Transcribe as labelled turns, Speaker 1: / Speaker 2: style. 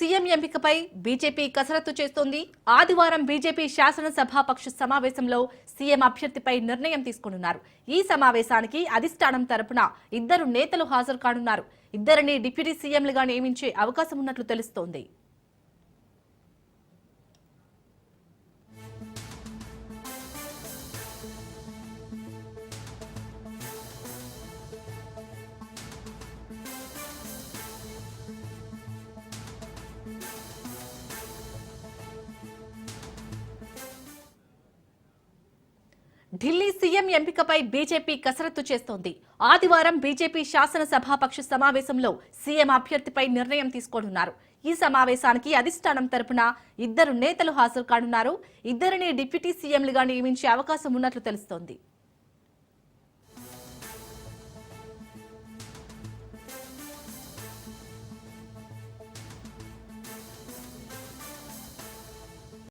Speaker 1: CM ఎంపికపై BJP కసరత్తు చేస్తోంది. ఆదివారం బీజేపీ శాసనసభాపక్ష సమావేశంలో సీఎం అభ్యర్థిపై నిర్ణయం తీసుకోనున్నారు. ఈ సమావేశానికి అధిష్టానం తరపున 2 నేతలు హాజరు కానున్నారు. ఇద్దరిని డిప్యూటీ సీఎంలుగా నియమించే అవకాశం ఉన్నట్లు తెలుస్తోంది. ఢిల్లీ సీఎం ఎంపికపై బీజేపీ కసరత్తు చేస్తోంది. ఆదివారం బీజేపీ శాసనసభాపక్ష సమావేశంలో సీఎం అభ్యర్థిపై నిర్ణయం తీసుకోనున్నారు. ఈ సమావేశానికి అధిష్టానం తరపున 2 నేతలు హాజరు కానున్నారు. ఇద్దరిని డిప్యూటీ సీఎంలుగా నియమించే అవకాశం ఉన్నట్లు తెలుస్తోంది.